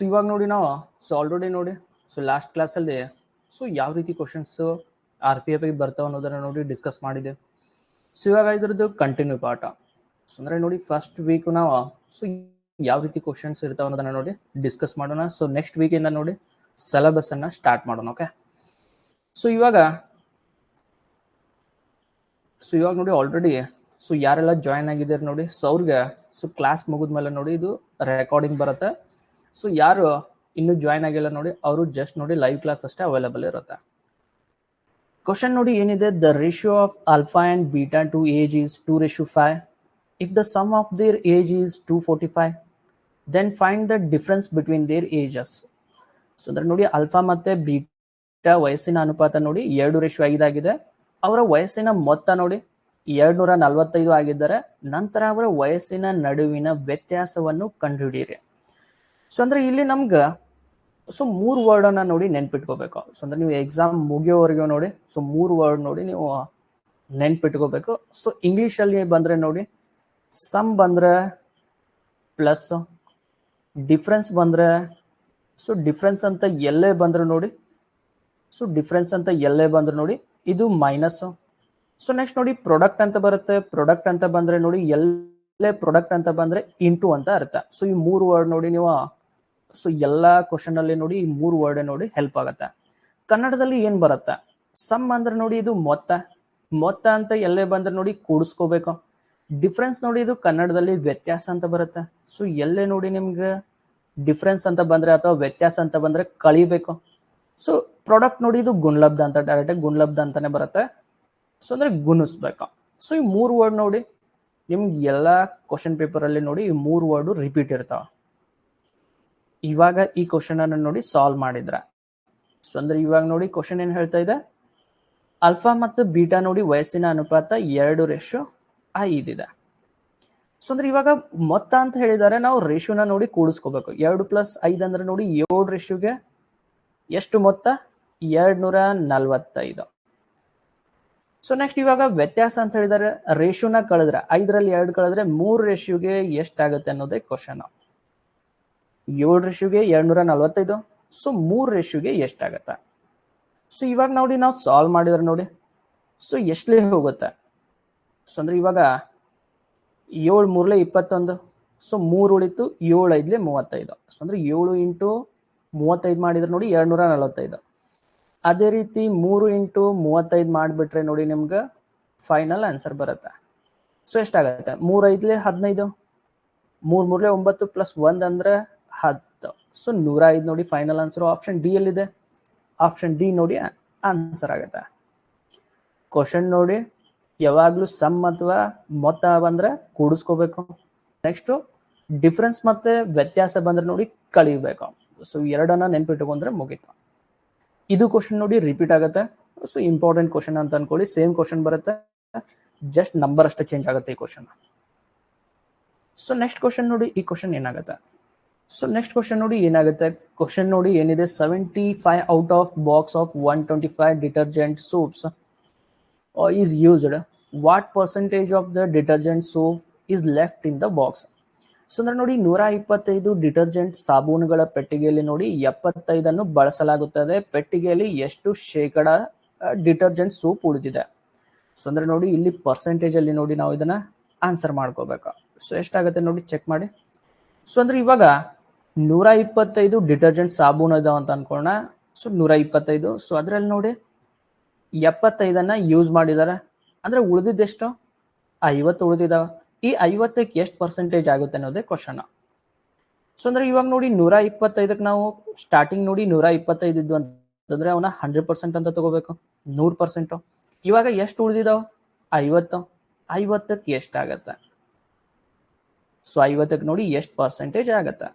ಇವಾಗ ನೋಡಿ ನಾವು ಆಲ್ರೆಡಿ ನೋಡಿ ಲಾಸ್ಟ್ ಕ್ಲಾಸಲ್ಲಿ ಯಾವ ರೀತಿ ಕ್ವಶನ್ಸ್ RPF ಬರ್ತಾವೆ ಅನ್ನೋದನ್ನ ನೋಡಿ ಡಿಸ್ಕಸ್ ಮಾಡಿದೆ. ಇವಾಗ ಇದ್ರದ್ದು ಕಂಟಿನ್ಯೂ ಪಾಠ. ಅಂದರೆ ನೋಡಿ ಫಸ್ಟ್ ವೀಕ್ ನಾವು ಯಾವ ರೀತಿ ಕ್ವಶನ್ಸ್ ಇರ್ತಾವೆ ಅನ್ನೋದನ್ನ ನೋಡಿ ಡಿಸ್ಕಸ್ ಮಾಡೋಣ. ನೆಕ್ಸ್ಟ್ ವೀಕಿಂದ ನೋಡಿ ಸಿಲೆಬಸ್ ಅನ್ನ ಸ್ಟಾರ್ಟ್ ಮಾಡೋಣ. ಓಕೆ, ಇವಾಗ ನೋಡಿ ಆಲ್ರೆಡಿ ಯಾರೆಲ್ಲ ಜಾಯ್ನ್ ಆಗಿದ್ದಾರೆ ನೋಡಿ, ಅವ್ರಿಗೆ ಕ್ಲಾಸ್ ಮುಗಿದ್ಮೇಲೆ ನೋಡಿ ಇದು ರೆಕಾರ್ಡಿಂಗ್ ಬರುತ್ತೆ. ಯಾರು ಇನ್ನೂ ಜಾಯ್ನ್ ಆಗಿಲ್ಲ ನೋಡಿ, ಅವರು ಜಸ್ಟ್ ನೋಡಿ ಲೈವ್ ಕ್ಲಾಸ್ ಅಷ್ಟೇ ಅವೈಲೇಬಲ್ ಇರುತ್ತೆ. ಕ್ವಶನ್ ನೋಡಿ ಏನಿದೆ, the ratio of alpha and beta to age is 2:5. If the sum of their age is 245, then find the difference between their ages. ಅಂದ್ರೆ ನೋಡಿ ಆಲ್ಫಾ ಮತ್ತೆ ಬೀಟಾ ವಯಸ್ಸಿನ ಅನುಪಾತ ನೋಡಿ 2:5 ಆಗಿದೆ. ಅವರ ವಯಸ್ಸಿನ ಮೊತ್ತ ನೋಡಿ 245 ಆಗಿದ್ದಾರೆ. ನಂತರ ಅವರ ವಯಸ್ಸಿನ ನಡುವಿನ ವ್ಯತ್ಯಾಸವನ್ನು ಕಂಡುಹಿಡಿಯಿರಿ. ಅಂದ್ರೆ ಇಲ್ಲಿ ನಮ್ಗೆ 3 ವರ್ಡ್ ಅನ್ನ ನೋಡಿ ನೆನ್ಪಿಟ್ಕೋಬೇಕು. ಅಂದ್ರೆ ನೀವು ಎಕ್ಸಾಮ್ ಮುಗಿಯೋವರೆಗೂ ನೋಡಿ 3 ವರ್ಡ್ ನೋಡಿ ನೀವು ನೆನ್ಪಿಟ್ಕೋಬೇಕು. ಇಂಗ್ಲಿಷ್ ಅಲ್ಲಿ ಬಂದ್ರೆ ನೋಡಿ ಸಮ್ ಬಂದ್ರೆ ಪ್ಲಸ್, ಡಿಫ್ರೆನ್ಸ್ ಬಂದ್ರೆ ಡಿಫ್ರೆನ್ಸ್ ಅಂತ ಎಲ್ಲೇ ಬಂದ್ರು ನೋಡಿ ಡಿಫ್ರೆನ್ಸ್ ಅಂತ ಎಲ್ಲೇ ಬಂದ್ರು ನೋಡಿ ಇದು ಮೈನಸ್. ನೆಕ್ಸ್ಟ್ ನೋಡಿ ಪ್ರಾಡಕ್ಟ್ ಅಂತ ಬರುತ್ತೆ. ಪ್ರಾಡಕ್ಟ್ ಅಂತ ಬಂದ್ರೆ ನೋಡಿ ಎಲ್ಲೇ ಪ್ರಾಡಕ್ಟ್ ಅಂತ ಬಂದ್ರೆ ಇಂಟು ಅಂತ ಅರ್ಥ. ಈ 3 ವರ್ಡ್ ನೋಡಿ ನೀವು ಎಲ್ಲಾ ಕ್ವಶನ್ ಅಲ್ಲಿ ನೋಡಿ ಈ 3 ವರ್ಡ್ ನೋಡಿ ಹೆಲ್ಪ್ ಆಗುತ್ತೆ. ಕನ್ನಡದಲ್ಲಿ ಏನ್ ಬರುತ್ತೆ, ಸಮ್ ಅಂದ್ರೆ ನೋಡಿ ಇದು ಮೊತ್ತ. ಮೊತ್ತ ಅಂತ ಎಲ್ಲೇ ಬಂದ್ರೆ ನೋಡಿ ಕೂಡಿಸ್ಕೋಬೇಕು. ಡಿಫ್ರೆನ್ಸ್ ನೋಡಿ ಇದು ಕನ್ನಡದಲ್ಲಿ ವ್ಯತ್ಯಾಸ ಅಂತ ಬರುತ್ತೆ. ಎಲ್ಲೇ ನೋಡಿ ನಿಮ್ಗೆ ಡಿಫ್ರೆನ್ಸ್ ಅಂತ ಬಂದ್ರೆ ಅಥವಾ ವ್ಯತ್ಯಾಸ ಅಂತ ಬಂದ್ರೆ ಕಳಿಬೇಕು. ಪ್ರಾಡಕ್ಟ್ ನೋಡಿ ಇದು ಗುಣಲಬ್ಧ ಅಂತ ಡೈರೆಕ್ಟ್ ಗುಣಲಬ್ಧ ಅಂತಾನೆ ಬರುತ್ತೆ. ಅಂದ್ರೆ ಗುಣಿಸ್ಬೇಕು. ಈ 3 ವರ್ಡ್ ನೋಡಿ ನಿಮ್ಗೆ ಎಲ್ಲಾ ಕ್ವಶನ್ ಪೇಪರ್ ಅಲ್ಲಿ ನೋಡಿ ಈ 3 ವರ್ಡ್ ರಿಪೀಟ್ ಇರ್ತಾವ. ಇವಾಗ ಈ ಕ್ವಶನ್ ಅನ್ನು ನೋಡಿ ಸಾಲ್ವ್ ಮಾಡಿದ್ರ ಅಂದ್ರೆ ಇವಾಗ ನೋಡಿ ಕ್ವಶನ್ ಏನ್ ಹೇಳ್ತಾ ಇದೆ, ಆಲ್ಫಾ ಮತ್ತು ಬೀಟಾ ನೋಡಿ ವಯಸ್ಸಿನ ಅನುಪಾತ 2:5 ಇದೆ. ಅಂದ್ರೆ ಇವಾಗ ಮೊತ್ತ ಅಂತ ಹೇಳಿದ್ದಾರೆ, ನಾವು ರೇಷಿಯೋನ ನೋಡಿ ಕೂಡಿಸ್ಕೋಬೇಕು. 2 + 5 ಅಂದ್ರೆ ನೋಡಿ 7 ರೇಷಿಯೋಗೆ ಎಷ್ಟು ಮೊತ್ತ, 245. ನೆಕ್ಸ್ಟ್ ಇವಾಗ ವ್ಯತ್ಯಾಸ ಅಂತ ಹೇಳಿದರೆ ರೇಷಿಯೋನ ಕಳೆದ್ರೆ 5ರಲ್ಲಿ 2 ಕಳೆದ್ರೆ 3 ರೇಷಿಯೋಗೆ ಎಷ್ಟಾಗುತ್ತೆ ಅನ್ನೋದೇ ಕ್ವಶನ್. 7 ರೇಷಿಯೋಗೆ 245, 3 ರೇಷಿಯೋಗೆ ಎಷ್ಟಾಗತ್ತೆ. ಇವಾಗ ನೋಡಿ ನಾವು ಸಾಲ್ವ್ ಮಾಡಿದ್ರೆ ನೋಡಿ ಎಷ್ಟಲೇ ಹೋಗುತ್ತೆ. ಅಂದ್ರೆ ಇವಾಗ 7 3 21, 3 ಉಳಿತು, 7 5 35. ಅಂದ್ರೆ 7 × 35 ಮಾಡಿದ್ರೆ ನೋಡಿ 245. ಅದೇ ರೀತಿ 3 × 35 ಮಾಡಿಬಿಟ್ರೆ ನೋಡಿ ನಿಮ್ಗೆ ಫೈನಲ್ ಆನ್ಸರ್ ಬರುತ್ತೆ. ಎಷ್ಟಾಗತ್ತೆ, 3 5 15, 3 3 9 ಪ್ಲಸ್ 1 ಅಂದ್ರೆ 10. 105 ನೋಡಿ ಫೈನಲ್ ಆನ್ಸರ್. ಆಪ್ಷನ್ ಡಿ ಎಲ್ಲಿದೆ, ಆಪ್ಷನ್ ಡಿ ನೋಡಿ ಆನ್ಸರ್ ಆಗುತ್ತೆ. ಕ್ವಶನ್ ನೋಡಿ ಯಾವಾಗ್ಲೂ ಸಮ್ ಅಥವಾ ಮೊತ್ತ ಬಂದ್ರೆ ಕೂಡಿಸ್ಕೋಬೇಕು. ನೆಕ್ಸ್ಟ್ ಡಿಫ್ರೆನ್ಸ್ ಮತ್ತೆ ವ್ಯತ್ಯಾಸ ಬಂದ್ರೆ ನೋಡಿ ಕಳಿಬೇಕು. ಎರಡನ್ನ ನೆನ್ಪಿಟ್ಟುಕೊಂಡ್ರೆ ಮುಗೀತು. ಇದು ಕ್ವಶನ್ ನೋಡಿ ರಿಪೀಟ್ ಆಗುತ್ತೆ. ಇಂಪಾರ್ಟೆಂಟ್ ಕ್ವಶನ್ ಅಂತ ಅನ್ಕೊಳ್ಳಿ. ಸೇಮ್ ಕ್ವಶನ್ ಬರುತ್ತೆ, ಜಸ್ಟ್ ನಂಬರ್ ಅಷ್ಟೇ ಚೇಂಜ್ ಆಗುತ್ತೆ ಈ ಕ್ವಶನ್. ನೆಕ್ಸ್ಟ್ ಕ್ವಶನ್ ನೋಡಿ ಈ ಕ್ವಶನ್ ಏನಾಗುತ್ತೆ. ನೆಕ್ಸ್ಟ್ ಕ್ವಶನ್ ನೋಡಿ ಏನಾಗುತ್ತೆ. ಕ್ವಶನ್ ನೋಡಿ ಏನಿದೆ, 75 out of box of 125 detergent soaps is used, what percentage of the detergent soap is left in the box. ಅಂದ್ರೆ ನೋಡಿ 125 ಡಿಟರ್ಜೆಂಟ್ ಸಾಬೂನುಗಳ ಪೆಟ್ಟಿಗೆಯಲ್ಲಿ ನೋಡಿ 75 ಬಳಸಲಾಗುತ್ತದೆ. ಪೆಟ್ಟಿಗೆಯಲ್ಲಿ ಎಷ್ಟು ಶೇಕಡ ಡಿಟರ್ಜೆಂಟ್ ಸೋಪ್ ಉಳಿದಿದೆ. ಅಂದ್ರೆ ನೋಡಿ ಇಲ್ಲಿ ಪರ್ಸೆಂಟೇಜ್ ಅಲ್ಲಿ ನೋಡಿ ನಾವು ಇದನ್ನ ಆನ್ಸರ್ ಮಾಡ್ಕೋಬೇಕು. ಎಷ್ಟಾಗುತ್ತೆ ನೋಡಿ ಚೆಕ್ ಮಾಡಿ. ಅಂದ್ರೆ ಇವಾಗ 125 ಡಿಟರ್ಜೆಂಟ್ ಸಾಬೂನು ಇದಾವ ಅಂತ ಅನ್ಕೊಳ್ಳೋಣ. 125, ಅದ್ರಲ್ಲಿ ನೋಡಿ 75 ಯೂಸ್ ಮಾಡಿದ್ದಾರೆ. ಅಂದ್ರೆ ಉಳಿದಿದ್ದೆಷ್ಟು, 50 ಉಳಿದಿದಾವ. ಈ 50ಕ್ಕೆ ಎಷ್ಟು ಪರ್ಸೆಂಟೇಜ್ ಆಗುತ್ತೆ ಅನ್ನೋದೇ ಕ್ವಶನ್. ಅಂದ್ರೆ ಇವಾಗ ನೋಡಿ 125ಕ್ಕೆ ನಾವು ಸ್ಟಾರ್ಟಿಂಗ್ ನೋಡಿ 125 ಇದ್ದು ಅಂತಂದ್ರೆ ಅವನ್ನ 100% ಅಂತ ತಗೋಬೇಕು, 100%. ಇವಾಗ ಎಷ್ಟು ಉಳಿದಿದಾವ, 50. 50ಕ್ಕೆ ಎಷ್ಟಾಗತ್ತೆ, 50ಕ್ಕೆ ನೋಡಿ ಎಷ್ಟು ಪರ್ಸೆಂಟೇಜ್ ಆಗತ್ತೆ.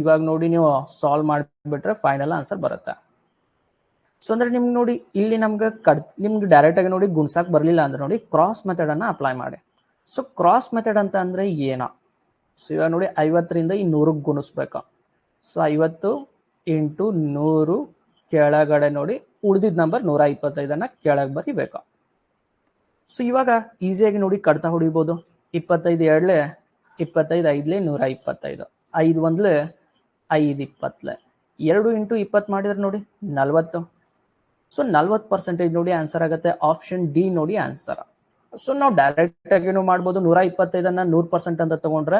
ಇವಾಗ ನೋಡಿ ನೀವು ಸಾಲ್ವ್ ಮಾಡಿಬಿಟ್ರೆ ಫೈನಲ್ ಆನ್ಸರ್ ಬರುತ್ತೆ. ಅಂದ್ರೆ ನಿಮ್ಗೆ ನೋಡಿ ಇಲ್ಲಿ ನಿಮ್ಗೆ ಡೈರೆಕ್ಟ್ ಆಗಿ ನೋಡಿ ಗುಣ್ಸಾಕ್ ಬರ್ಲಿಲ್ಲ ಅಂದ್ರೆ ನೋಡಿ ಕ್ರಾಸ್ ಮೆಥಡ್ ಅನ್ನ ಅಪ್ಲೈ ಮಾಡಿ. ಕ್ರಾಸ್ ಮೆಥಡ್ ಅಂತ ಅಂದ್ರೆ ಏನೋ, ಇವಾಗ ನೋಡಿ 50ರಿಂದ ಈ 100ಕ್ಕೆ ಗುಣಿಸ್ಬೇಕು. 50 × 100 ಕೆಳಗಡೆ ನೋಡಿ ಉಳಿದಿದ್ದ ನಂಬರ್ 125 ಕೆಳಗೆ ಬರಿಬೇಕು. ಇವಾಗ ಈಸಿಯಾಗಿ ನೋಡಿ ಕಡ್ತಾ ಹೊಡಿಬಹುದು. 25 2 25, 5 125, 5 1 5 20 2 ಇಂಟು 20 ಮಾಡಿದ್ರೆ ನೋಡಿ 40. ಸೊ 40% ನೋಡಿ ಆನ್ಸರ್ ಆಗುತ್ತೆ. ಆಪ್ಷನ್ ಡಿ ನೋಡಿ ಆನ್ಸರ್. ಸೊ ನಾವು ಡೈರೆಕ್ಟ್ ಆಗಿನೂ ಮಾಡ್ಬೋದು. 125 100% ಅಂತ ತಗೊಂಡ್ರೆ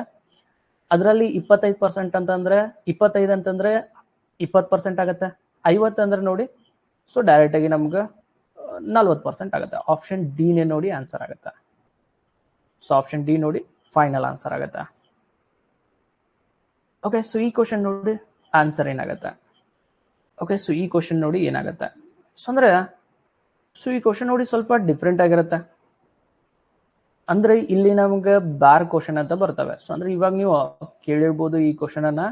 ಅದರಲ್ಲಿ 25% ಅಂತಂದ್ರೆ 25 ಅಂತಂದ್ರೆ 20% ಆಗುತ್ತೆ. 50 ಅಂದ್ರೆ ನೋಡಿ ಸೊ ಡೈರೆಕ್ಟ್ ಆಗಿ ನಮ್ಗೆ 40% ಆಗುತ್ತೆ. ಆಪ್ಷನ್ ಡಿನೇ ನೋಡಿ ಆನ್ಸರ್ ಆಗುತ್ತೆ. ಸೊ ಆಪ್ಷನ್ ಡಿ ನೋಡಿ ಫೈನಲ್ ಆನ್ಸರ್ ಆಗುತ್ತೆ. ಓಕೆ, ಸೊ ಈ ಕ್ವಶನ್ ನೋಡಿ ಆನ್ಸರ್ ಏನಾಗುತ್ತೆ. ಓಕೆ, ಸೊ ಈ ಕ್ವಶನ್ ನೋಡಿ ಏನಾಗುತ್ತೆ ಸೊ ಅಂದ್ರೆ ಈ ಕ್ವಶನ್ ನೋಡಿ ಸ್ವಲ್ಪ ಡಿಫ್ರೆಂಟ್ ಆಗಿರುತ್ತೆ. ಅಂದ್ರೆ ಇಲ್ಲಿ ನಮ್ಗೆ ಬಾರ್ ಕ್ವಶನ್ ಅಂತ ಬರ್ತವೆ. ಸೊ ಅಂದ್ರೆ ಇವಾಗ ನೀವು ಕೇಳಿರ್ಬೋದು ಈ ಕ್ವಶನ್ ಅನ್ನ.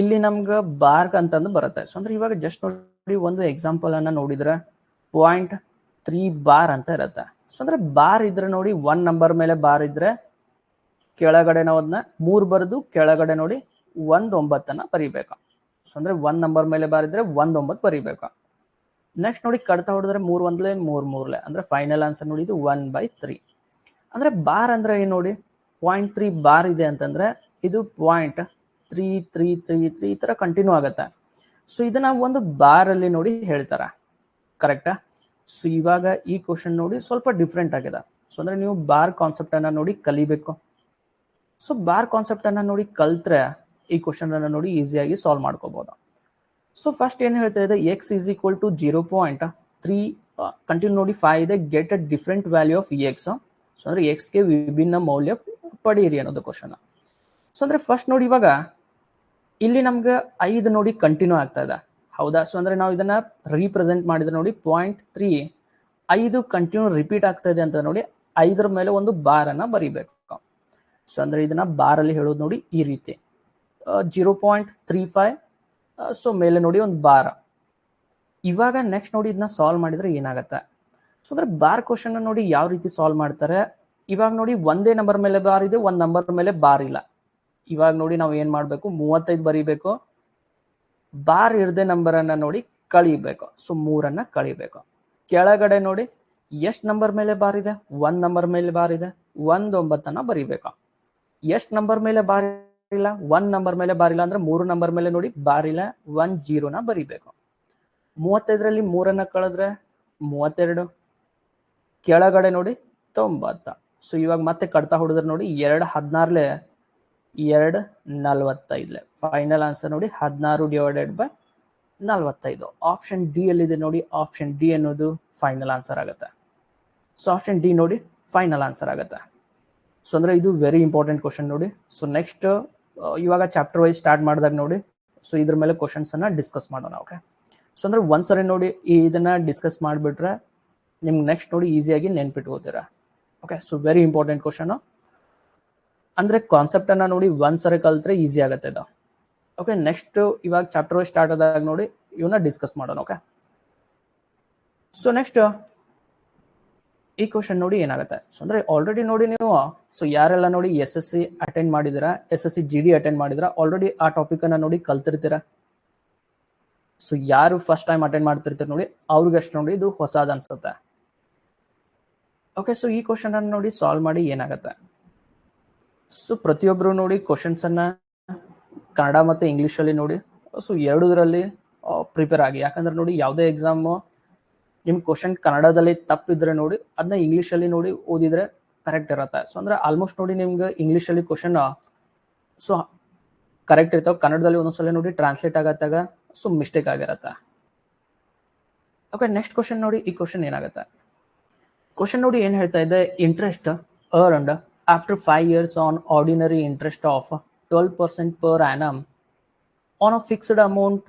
ಇಲ್ಲಿ ನಮ್ಗೆ ಬಾರ್ ಅಂತಂದು ಬರುತ್ತೆ. ಸೊ ಅಂದ್ರೆ ಇವಾಗ ಜಸ್ಟ್ ನೋಡಿ ಒಂದು ಎಕ್ಸಾಂಪಲ್ ಅನ್ನ ನೋಡಿದ್ರೆ 0.3 ಬಾರ್ ಅಂತ ಇರುತ್ತೆ. ಸೊ ಅಂದ್ರೆ ಬಾರ್ ಇದ್ರೆ ನೋಡಿ 1 ನಂಬರ್ ಮೇಲೆ ಬಾರ್ ಇದ್ರೆ ಕೆಳಗಡೆ ನಾವು ಅದನ್ನ 3 ಬರೆದು ಕೆಳಗಡೆ ನೋಡಿ 19 ಬರೀಬೇಕು. ಸೊ ಅಂದ್ರೆ 1 ನಂಬರ್ ಮೇಲೆ ಬಾರ್ ಇದ್ರೆ 19 ಬರೀಬೇಕು. ನೆಕ್ಸ್ಟ್ ನೋಡಿ ಕಡ್ತಾ ಹೊಡೆದ್ರೆ 3 1 3 3 ಅಂದ್ರೆ ಫೈನಲ್ ಆನ್ಸರ್ ನೋಡಿ ಇದು 1/3. ಅಂದ್ರೆ ಬಾರ್ ಅಂದ್ರೆ ಏನು ನೋಡಿ 0.3 ಬಾರ್ ಇದೆ ಅಂತಂದ್ರೆ ಇದು 0.3333 ಈ ತರ ಕಂಟಿನ್ಯೂ ಆಗುತ್ತೆ. ಸೊ ಇದನ್ನ ಒಂದು ಬಾರ್ ಅಲ್ಲಿ ನೋಡಿ ಹೇಳ್ತಾರ, ಕರೆಕ್ಟಾ? ಸೊ ಇವಾಗ ಈ ಕ್ವಶನ್ ನೋಡಿ ಸ್ವಲ್ಪ ಡಿಫ್ರೆಂಟ್ ಆಗಿದೆ. ಸೊ ಅಂದ್ರೆ ನೀವು ಬಾರ್ ಕಾನ್ಸೆಪ್ಟ್ ಅನ್ನ ನೋಡಿ ಕಲಿಬೇಕು. ಸೊ ಬಾರ್ ಕಾನ್ಸೆಪ್ಟ್ ಅನ್ನ ನೋಡಿ ಕಲ್ತ್ರೆ ಈ ಕ್ವಶನ್ ಅನ್ನ ನೋಡಿ ಈಸಿಯಾಗಿ ಸಾಲ್ವ್ ಮಾಡ್ಕೋಬಹುದು. ಸೊ ಫಸ್ಟ್ ಏನ್ ಹೇಳ್ತಾ ಇದೆ, x is equal to 0.3 continue ನೋಡಿ 5 ಇದೆ, get a different value of X. So ಅಂದ್ರೆ ಎಕ್ಸ್ ಗೆ ವಿಭಿನ್ನ ಮೌಲ್ಯ ಪಡೆಯಿರಿ ಅನ್ನೋದು ಕ್ವಶನ್. ಸೊ ಅಂದ್ರೆ ಫಸ್ಟ್ ನೋಡಿ ಇವಾಗ ಇಲ್ಲಿ ನಮ್ಗೆ 5 ನೋಡಿ ಕಂಟಿನ್ಯೂ ಆಗ್ತಾ ಇದೆ, ಹೌದಾ? ಸೊ ಅಂದ್ರೆ ನಾವು ಇದನ್ನ ರೀಪ್ರೆಸೆಂಟ್ ಮಾಡಿದ್ರೆ ನೋಡಿ 0.3 5 ಕಂಟಿನ್ಯೂ ರಿಪೀಟ್ ಆಗ್ತಾ ಇದೆ ಅಂತ ನೋಡಿ 5ರ ಮೇಲೆ ಒಂದು ಬಾರ್ ಅನ್ನ ಬರೀಬೇಕು. ಸೊ ಅಂದ್ರೆ ಇದನ್ನ ಬಾರ್ ಅಲ್ಲಿ ಹೇಳೋದು ನೋಡಿ ಈ ರೀತಿ 0.35 ಸೊ ಮೇಲೆ ನೋಡಿ ಒಂದು ಬಾರ್. ಇವಾಗ ನೆಕ್ಸ್ಟ್ ನೋಡಿ ಇದನ್ನ ಸಾಲ್ವ್ ಮಾಡಿದ್ರೆ ಏನಾಗುತ್ತೆ. ಸೊ ಅಂದ್ರೆ ಬಾರ್ ಕ್ವಶನ್ ನೋಡಿ ಯಾವ ರೀತಿ ಸಾಲ್ವ್ ಮಾಡ್ತಾರೆ. ಇವಾಗ ನೋಡಿ ಒಂದೇ ನಂಬರ್ ಮೇಲೆ ಬಾರ್ ಇದೆ, ಒಂದ್ ನಂಬರ್ ಮೇಲೆ ಬಾರ್ ಇಲ್ಲ. ಇವಾಗ ನೋಡಿ ನಾವು ಏನ್ ಮಾಡ್ಬೇಕು, 35 ಬರೀಬೇಕು. ಬಾರ್ ಇರದೆ ನಂಬರ್ ಅನ್ನ ನೋಡಿ ಕಳಿಬೇಕು. ಸೊ 3 ಕಳಿಬೇಕು. ಕೆಳಗಡೆ ನೋಡಿ ಎಷ್ಟು ನಂಬರ್ ಮೇಲೆ ಬಾರ್ ಇದೆ, 1 ನಂಬರ್ ಮೇಲೆ ಬಾರ್ ಇದೆ, 19 ಬರೀಬೇಕು. ಎಷ್ಟು ನಂಬರ್ ಮೇಲೆ ಬಾರ್ ಇಲ್ಲ, 1 ನಂಬರ್ ಮೇಲೆ ಬಾರ್ ಇಲ್ಲ ಅಂದ್ರೆ 3 ನಂಬರ್ ಮೇಲೆ ನೋಡಿ ಬಾರ್ ಇಲ್ಲ, 1 0 ಬರೀಬೇಕು. 35ರಲ್ಲಿ 3 ಕಳೆದ್ರೆ 32, ಕೆಳಗಡೆ ನೋಡಿ 90. ಸೊ ಇವಾಗ ಮತ್ತೆ ಕಡ್ತಾ ಹೊಡೆದ್ರೆ ನೋಡಿ 2 16 2 45. ಫೈನಲ್ ಆನ್ಸರ್ ನೋಡಿ 16/45. ಆಪ್ಷನ್ ಡಿ ಅಲ್ಲಿದೆ ನೋಡಿ. ಆಪ್ಷನ್ ಡಿ ಅನ್ನೋದು ಫೈನಲ್ ಆನ್ಸರ್ ಆಗುತ್ತೆ. ಸೊ ಆಪ್ಷನ್ ಡಿ ನೋಡಿ ಫೈನಲ್ ಆನ್ಸರ್ ಆಗುತ್ತೆ. ಸೊ ಅಂದ್ರೆ ಇದು ವೆರಿ ಇಂಪಾರ್ಟೆಂಟ್ ಕ್ವಶನ್ ನೋಡಿ. ಸೊ ನೆಕ್ಸ್ಟ್ ಇವಾಗ ಚಾಪ್ಟರ್ ವೈಸ್ ಸ್ಟಾರ್ಟ್ ಮಾಡಿದಾಗ ನೋಡಿ ಸೊ ಇದ್ರ ಮೇಲೆ ಕ್ವಶನ್ಸ್ ಅನ್ನ ಡಿಸ್ಕಸ್ ಮಾಡೋಣ. ಓಕೆ, ಸೊ ಅಂದ್ರೆ ಒಂದ್ಸರಿ ನೋಡಿ ಇದನ್ನ ಡಿಸ್ಕಸ್ ಮಾಡಿಬಿಟ್ರೆ ನಿಮ್ಗೆ ನೆಕ್ಸ್ಟ್ ನೋಡಿ ಈಸಿಯಾಗಿ ನೆನ್ಪಿಟ್ಕೋತೀರಾ. Okay, so very important question. ಅಂದ್ರೆ ಕಾನ್ಸೆಪ್ಟ್ ಅನ್ನ ನೋಡಿ ಒಂದ್ಸರಿ ಕಲ್ತ್ರೆ ಈಸಿ ಆಗುತ್ತೆ ಇದು. ಓಕೆ, ನೆಕ್ಸ್ಟ್ ಇವಾಗ ಚಾಪ್ಟರ್ ವೈಸ್ ಸ್ಟಾರ್ಟ್ ಆದಾಗ ನೋಡಿ ಇವನ್ನ ಡಿಸ್ಕಸ್ ಮಾಡೋಣ. ಓಕೆ, ಸೊ ನೆಕ್ಸ್ಟ್ ಈ ಕ್ವಶನ್ ನೋಡಿ ಏನಾಗುತ್ತೆ. ಸೊ ಅಂದ್ರೆ ಆಲ್ರೆಡಿ ನೋಡಿ ನೀವು ಸೊ ಯಾರೆಲ್ಲ ನೋಡಿ SSC ಅಟೆಂಡ್ ಮಾಡಿದಿರಾ, SSC GD ಅಟೆಂಡ್ ಮಾಡಿದಿರಾ, ಆಲ್ರೆಡಿ ಆ ಟಾಪಿಕ್ ಅನ್ನ ನೋಡಿ ಕಲ್ತಿರ್ತೀರಾ. ಸೊ ಯಾರು ಫಸ್ಟ್ ಟೈಮ್ ಅಟೆಂಡ್ ಮಾಡ್ತಿರ್ತೀರ ನೋಡಿ ಅವ್ರಿಗಷ್ಟು ನೋಡಿ ಇದು ಹೊಸದ್ ಅನ್ಸುತ್ತೆ. ಓಕೆ, ಸೊ ಈ ಕ್ವಶನ್ ಅನ್ನ ನೋಡಿ ಸಾಲ್ವ್ ಮಾಡಿ ಏನಾಗುತ್ತೆ. ಸೊ ಪ್ರತಿಯೊಬ್ರು ನೋಡಿ ಕ್ವಶನ್ಸ್ ಅನ್ನ ಕನ್ನಡ ಮತ್ತೆ ಇಂಗ್ಲಿಷ್ ಅಲ್ಲಿ ನೋಡಿ ಸೊ ಎರಡರಲ್ಲಿ ಪ್ರಿಪೇರ್ ಆಗಿ. ಯಾಕಂದ್ರೆ ನೋಡಿ ಯಾವುದೇ ಎಕ್ಸಾಮ್ ನಿಮ್ ಕ್ವಶನ್ ಕನ್ನಡದಲ್ಲಿ ತಪ್ಪಿದ್ರೆ ನೋಡಿ ಅದನ್ನ ಇಂಗ್ಲಿಷ್ ಅಲ್ಲಿ ನೋಡಿ ಓದಿದ್ರೆ ಕರೆಕ್ಟ್ ಇರುತ್ತೆ. ಸೊ ಅಂದ್ರೆ ಆಲ್ಮೋಸ್ಟ್ ನೋಡಿ ನಿಮ್ಗೆ ಇಂಗ್ಲಿಷ್ ಅಲ್ಲಿ ಕ್ವಶನ್ ಸೊ ಕರೆಕ್ಟ್ ಇರ್ತಾವ, ಕನ್ನಡದಲ್ಲಿ ಒಂದೊಂದ್ಸಲ ನೋಡಿ ಟ್ರಾನ್ಸ್ಲೇಟ್ ಆಗತ್ತಾಗ ಸೊ ಮಿಸ್ಟೇಕ್ ಆಗಿರತ್ತೆ. ಓಕೆ, ನೆಕ್ಸ್ಟ್ ಕ್ವಶನ್ ನೋಡಿ. ಈ ಕ್ವಶನ್ ಏನಾಗುತ್ತೆ, ಕ್ವಶನ್ ನೋಡಿ ಏನ್ ಹೇಳ್ತಾ ಇದೆ, interest earned after 5 years on ordinary interest of 12% per annum on a fixed amount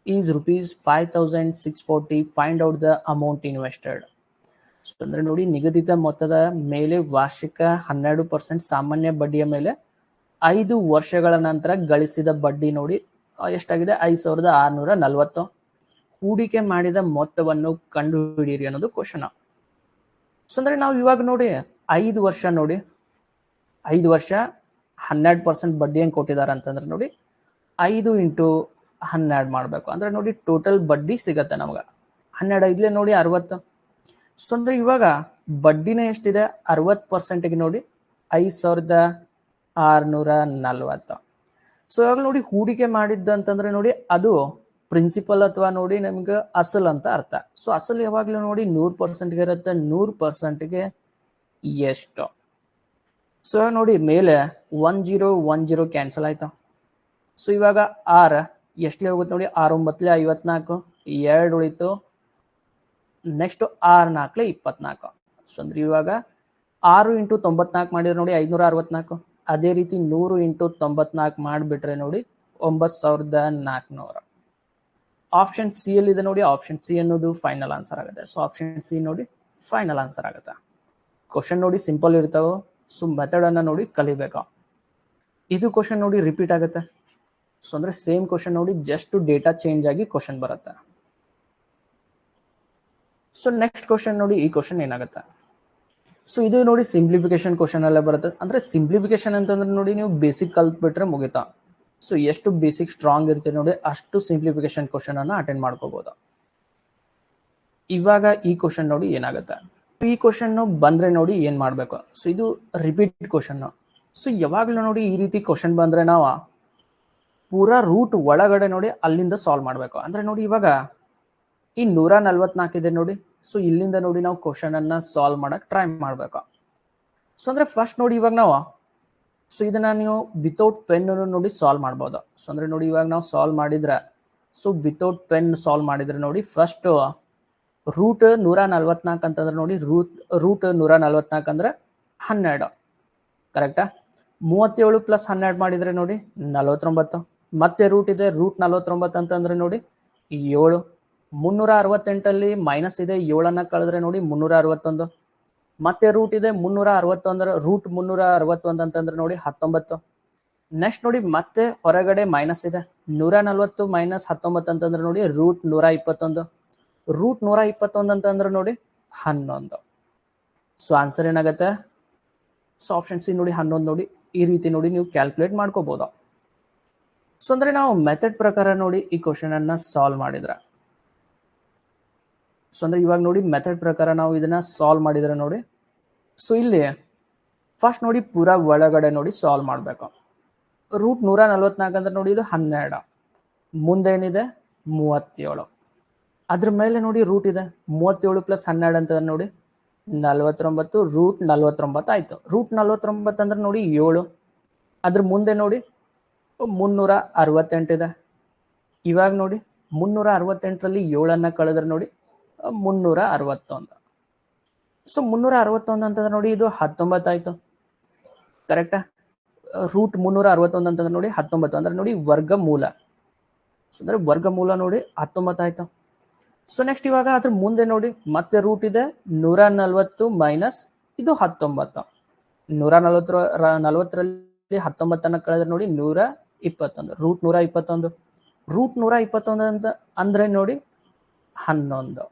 is rupees 5,640. Find out the amount invested. So ಅಂದ್ರೆ ನೋಡಿ ನಿಗದಿತ ಮೊತ್ತದ ಮೇಲೆ ವಾರ್ಷಿಕ 12% ಸಾಮಾನ್ಯ ಬಡ್ಡಿಯ ಮೇಲೆ 5 ವರ್ಷಗಳ ನಂತರ ಗಳಿಸಿದ ಬಡ್ಡಿ ನೋಡಿ ಎಷ್ಟಾಗಿದೆ, 5,640. ಹೂಡಿಕೆ ಮಾಡಿದ ಮೊತ್ತವನ್ನು ಕಂಡು ಹಿಡಿಯಿರಿ ಅನ್ನೋದು ಕ್ವಶನ್. ಸೊ ಅಂದ್ರೆ ನಾವು ಇವಾಗ ನೋಡಿ 5 ವರ್ಷ ನೋಡಿ 5 ವರ್ಷ 12% ಬಡ್ಡಿ ಹೆಂಗ್ ಕೊಟ್ಟಿದ್ದಾರೆ ಅಂತಂದ್ರೆ ನೋಡಿ 5 ಇಂಟು 12 ಮಾಡ್ಬೇಕು ಅಂದ್ರೆ ನೋಡಿ ಟೋಟಲ್ ಬಡ್ಡಿ ಸಿಗತ್ತೆ ನಮ್ಗೆ 12 5 ನೋಡಿ 60. ಸೊ ಅಂದ್ರೆ ಇವಾಗ ಬಡ್ಡಿನ ಎಷ್ಟಿದೆ 60%ಗೆ ನೋಡಿ 5,640. ಸೊ ಇವಾಗ ನೋಡಿ ಹೂಡಿಕೆ ಮಾಡಿದ್ದಂತಂದ್ರೆ ನೋಡಿ ಅದು ಪ್ರಿನ್ಸಿಪಲ್ ಅಥವಾ ನೋಡಿ ನಮ್ಗೆ ಅಸಲ್ ಅಂತ ಅರ್ಥ. ಸೊ ಅಸಲ್ ಯಾವಾಗ್ಲೂ ನೋಡಿ 100% ಇರುತ್ತೆ. 100%ಗೆ ಎಷ್ಟು? ಸೊ ಇವಾಗ ನೋಡಿ ಮೇಲೆ 1010 ಕ್ಯಾನ್ಸಲ್ ಆಯ್ತಾ. ಸೊ ಇವಾಗ ಆರ್ ಎಷ್ಟಲೇ ಹೋಗುತ್ತೆ ನೋಡಿ, 6 9 54, 2 ಉಳಿತು. ನೆಕ್ಸ್ಟ್ 6 4 24. ಸೊ ಅಂದ್ರೆ ಇವಾಗ 6 × 94 ಮಾಡಿದ್ರೆ ನೋಡಿ 564. ಅದೇ ರೀತಿ 100 × 94 ಮಾಡಿಬಿಟ್ರೆ ನೋಡಿ 9400. ಆಪ್ಷನ್ ಸಿ ಅಲ್ಲಿ ಇದೆ ನೋಡಿ, ಆಪ್ಷನ್ ಸಿ ಅನ್ನೋದು ಫೈನಲ್ ಆನ್ಸರ್ ಆಗುತ್ತೆ. ಸೊ ಆಪ್ಷನ್ ಸಿ ನೋಡಿ ಫೈನಲ್ ಆನ್ಸರ್ ಆಗುತ್ತೆ. ಕ್ವಶನ್ ನೋಡಿ ಸಿಂಪಲ್ ಇರ್ತಾವೆ. ಸೊ ಮೆಥಡ್ ಅನ್ನ ನೋಡಿ ಕಲಿಬೇಕು. ಇದು ಕ್ವಶನ್ ನೋಡಿ ರಿಪೀಟ್ ಆಗುತ್ತೆ. ಸೊ ಅಂದ್ರೆ ಸೇಮ್ ಕ್ವಶನ್ ನೋಡಿ ಜಸ್ಟ್ ಡೇಟಾ ಚೇಂಜ್ ಆಗಿ ಕ್ವಶನ್ ಬರುತ್ತೆ. ಸೊ ನೆಕ್ಸ್ಟ್ ಕ್ವಶನ್ ನೋಡಿ, ಈ ಕ್ವಶನ್ ಏನಾಗುತ್ತೆ? ಸೊ ಇದು ನೋಡಿ ಸಿಂಪ್ಲಿಫಿಕೇಶನ್ ಕ್ವಶನ್ ಅಲ್ಲೇ ಬರುತ್ತೆ. ಅಂದ್ರೆ ಸಿಂಪ್ಲಿಫಿಕೇಶನ್ ಅಂತಂದ್ರೆ ನೋಡಿ ನೀವು ಬೇಸಿಕ್ ಕಲ್ತ್ಬಿಟ್ರೆ ಮುಗಿತಾ. ಸೊ ಎಷ್ಟು ಬೇಸಿಕ್ ಸ್ಟ್ರಾಂಗ್ ಇರ್ತೀರಿ ನೋಡಿ ಅಷ್ಟು ಸಿಂಪ್ಲಿಫಿಕೇಶನ್ ಕ್ವಶನ್ ಅನ್ನ ಅಟೆಂಡ್ ಮಾಡ್ಕೋಬಹುದು. ಇವಾಗ ಈ ಕ್ವಶನ್ ನೋಡಿ ಏನಾಗುತ್ತೆ? ಈ ಕ್ವಶನ್ ಬಂದ್ರೆ ನೋಡಿ ಏನ್ ಮಾಡ್ಬೇಕು? ಸೊ ಇದು ರಿಪೀಟ್ ಕ್ವಶನ್. ಸೊ ಯಾವಾಗ್ಲೂ ನೋಡಿ ಈ ರೀತಿ ಕ್ವಶನ್ ಬಂದ್ರೆ ನಾವು ಪೂರಾ ರೂಟ್ ಒಳಗಡೆ ನೋಡಿ ಅಲ್ಲಿಂದ ಸಾಲ್ವ್ ಮಾಡ್ಬೇಕು. ಅಂದ್ರೆ ನೋಡಿ ಇವಾಗ ಈ 144 ಇದೆ ನೋಡಿ. ಸೊ ಇಲ್ಲಿಂದ ನೋಡಿ ನಾವು ಕ್ವಶನ್ ಅನ್ನ ಸಾಲ್ವ್ ಮಾಡಕ್ ಟ್ರೈ ಮಾಡ್ಬೇಕು. ಸೊ ಅಂದ್ರೆ ಫಸ್ಟ್ ನೋಡಿ ಇವಾಗ ನಾವು ಸೊ ಇದನ್ನ ನೀವು ವಿತೌಟ್ ಪೆನ್ ನೋಡಿ ಸಾಲ್ವ್ ಮಾಡ್ಬೋದು. ಸೊ ಅಂದ್ರೆ ನೋಡಿ ಇವಾಗ ನಾವು ಸಾಲ್ವ್ ಮಾಡಿದ್ರೆ ಸೊ ವಿತೌಟ್ ಪೆನ್ ಸಾಲ್ವ್ ಮಾಡಿದ್ರೆ ನೋಡಿ ಫಸ್ಟ್ ರೂಟ್ 144 ಅಂತಂದ್ರೆ ನೋಡಿ ರೂಟ್ 144 ಅಂದ್ರೆ 12 ಕರೆಕ್ಟಾ. 37 + 12 ಮಾಡಿದ್ರೆ ನೋಡಿ 49. ಮತ್ತೆ ರೂಟ್ ಇದೆ ರೂಟ್ 49 ಅಂತಂದ್ರೆ ನೋಡಿ 7. 368 ಮೈನಸ್ ಇದೆ 7 ಕಳೆದ್ರೆ ನೋಡಿ 361. ಮತ್ತೆ ರೂಟ್ ಇದೆ 361 ರೂಟ್ 361 ಅಂತಂದ್ರೆ ನೋಡಿ 19. ನೆಕ್ಸ್ಟ್ ನೋಡಿ ಮತ್ತೆ ಹೊರಗಡೆ ಮೈನಸ್ ಇದೆ 140 ಮೈನಸ್ 19 ಅಂತಂದ್ರೆ ನೋಡಿ ರೂಟ್ 121. ರೂಟ್ 121 ಅಂತಂದ್ರೆ ನೋಡಿ 11. ಸೊ ಆನ್ಸರ್ ಏನಾಗುತ್ತೆ? ಸೊ ಆಪ್ಷನ್ ಸಿ ನೋಡಿ 11 ನೋಡಿ. ಈ ರೀತಿ ನೋಡಿ ನೀವು ಕ್ಯಾಲ್ಕುಲೇಟ್ ಮಾಡ್ಕೋಬಹುದು. ಸೊ ಅಂದ್ರೆ ನಾವು ಮೆಥಡ್ ಪ್ರಕಾರ ನೋಡಿ ಈ ಕ್ವಶನ್ ಅನ್ನ ಸಾಲ್ವ್ ಮಾಡಿದ್ರೆ ಸೊ ಅಂದ್ರೆ ಇವಾಗ ನೋಡಿ ಮೆಥಡ್ ಪ್ರಕಾರ ನಾವು ಇದನ್ನ ಸಾಲ್ವ್ ಮಾಡಿದ್ರೆ ನೋಡಿ ಸೊ ಇಲ್ಲಿ ಫಸ್ಟ್ ನೋಡಿ ಪೂರಾ ಒಳಗಡೆ ನೋಡಿ ಸಾಲ್ವ್ ಮಾಡಬೇಕು. ರೂಟ್ 144 ಅಂದ್ರೆ ನೋಡಿ ಇದು 12. ಮುಂದೆ ಏನಿದೆ 37. ಅದ್ರ ಮೇಲೆ ನೋಡಿ ರೂಟ್ ಇದೆ 37 + 12 ಅಂತ ನೋಡಿ 49. ರೂಟ್ 49 ಆಯ್ತು. ರೂಟ್ 49 ಅಂದ್ರೆ ನೋಡಿ 7. ಅದ್ರ ಮುಂದೆ ನೋಡಿ 368 ಇದೆ. ಇವಾಗ ನೋಡಿ 368ರಲ್ಲಿ 7 ಕಳೆದ್ರೆ ನೋಡಿ 361. ಸೊ 361 ಅಂತಂದ್ರೆ ನೋಡಿ ಇದು 19 ಆಯ್ತು ಕರೆಕ್ಟಾ. ರೂಟ್ 361 ಅಂತಂದ್ರೆ ನೋಡಿ 19 ಅಂದ್ರೆ ನೋಡಿ ವರ್ಗಮೂಲ. ಸೊ ಅಂದ್ರೆ ವರ್ಗಮೂಲ ನೋಡಿ 19 ಆಯ್ತು. ಸೊ ನೆಕ್ಸ್ಟ್ ಇವಾಗ ಅದ್ರ ಮುಂದೆ ನೋಡಿ ಮತ್ತೆ ರೂಟ್ ಇದೆ 140 ಮೈನಸ್ ಇದು 19. 140ರಲ್ಲಿ 19 ಕಳೆದ್ರೆ ನೋಡಿ 121. ರೂಟ್ 121. ರೂಟ್ 121 ಅಂತ ಅಂದ್ರೆ ನೋಡಿ 11.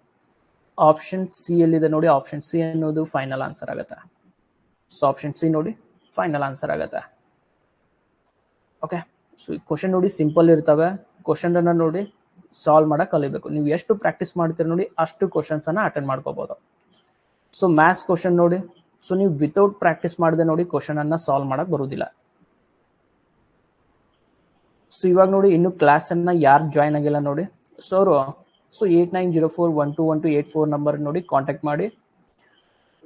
ಆಪ್ಷನ್ ಸಿ ಎಲ್ಲಿದೆ ನೋಡಿ, ಆಪ್ಷನ್ ಸಿ ಅನ್ನೋದು ಫೈನಲ್ ಆನ್ಸರ್ ಆಗುತ್ತೆ. ಸೊ ಆಪ್ಷನ್ ಸಿ ನೋಡಿ ಫೈನಲ್ ಆನ್ಸರ್ ಆಗುತ್ತೆ. ಓಕೆ. ಸೊ ಈ ಕ್ವಶನ್ ನೋಡಿ ಸಿಂಪಲ್ ಇರ್ತವೆ. ಕ್ವಶನ್ ಅನ್ನ ನೋಡಿ ಸಾಲ್ವ್ ಮಾಡಕ್ ಕಲಿಬೇಕು. ನೀವು ಎಷ್ಟು ಪ್ರಾಕ್ಟೀಸ್ ಮಾಡ್ತೀರಿ ನೋಡಿ ಅಷ್ಟು ಕ್ವಶನ್ಸ್ ಅನ್ನ ಅಟೆಂಡ್ ಮಾಡ್ಕೋಬಹುದು. ಸೊ ಮ್ಯಾಥ್ಸ್ ಕ್ವಶನ್ ನೋಡಿ ಸೊ ನೀವು ವಿತೌಟ್ ಪ್ರಾಕ್ಟೀಸ್ ಮಾಡದೆ ನೋಡಿ ಕ್ವಶನ್ ಅನ್ನ ಸಾಲ್ವ್ ಮಾಡಕ್ ಬರುವುದಿಲ್ಲ. ಸೊ ಇವಾಗ ನೋಡಿ ಇನ್ನು ಕ್ಲಾಸ್ ಅನ್ನ ಯಾರು ಜಾಯ್ನ್ ಆಗಿಲ್ಲ ನೋಡಿ ಸೊ ಅವರು ಸೊ 8904121284 ನಂಬರ್ ನೋಡಿ ಕಾಂಟ್ಯಾಕ್ಟ್ ಮಾಡಿ.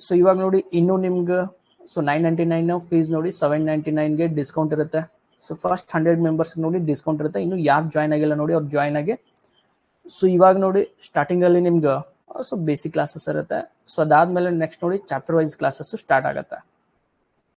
ಸೊ ಇವಾಗ ನೋಡಿ ಇನ್ನು ನಿಮ್ಗೆ ಸೊ 999 ಫೀಸ್ ನೋಡಿ 799ಗೆ ಡಿಸ್ಕೌಂಟ್ ಇರುತ್ತೆ. ಸೊ ಫಸ್ಟ್ 100 ಮೆಂಬರ್ಸ್ ನೋಡಿ ಡಿಸ್ಕೌಂಟ್ ಇರುತ್ತೆ. ಇನ್ನು ಯಾರು ಜಾಯ್ನ್ ಆಗಿಲ್ಲ ನೋಡಿ ಅವ್ರು ಜಾಯ್ನ್ ಆಗಿ. ಸೊ ಇವಾಗ ನೋಡಿ ಸ್ಟಾರ್ಟಿಂಗ್ ಅಲ್ಲಿ ನಿಮ್ಗೆ ಸೊ ಬೇಸಿಕ್ ಕ್ಲಾಸಸ್ ಇರುತ್ತೆ. ಸೊ ಅದಾದ್ಮೇಲೆ ನೆಕ್ಸ್ಟ್ ನೋಡಿ ಚಾಪ್ಟರ್ ವೈಸ್ ಕ್ಲಾಸಸ್ ಸ್ಟಾರ್ಟ್ ಆಗುತ್ತೆ.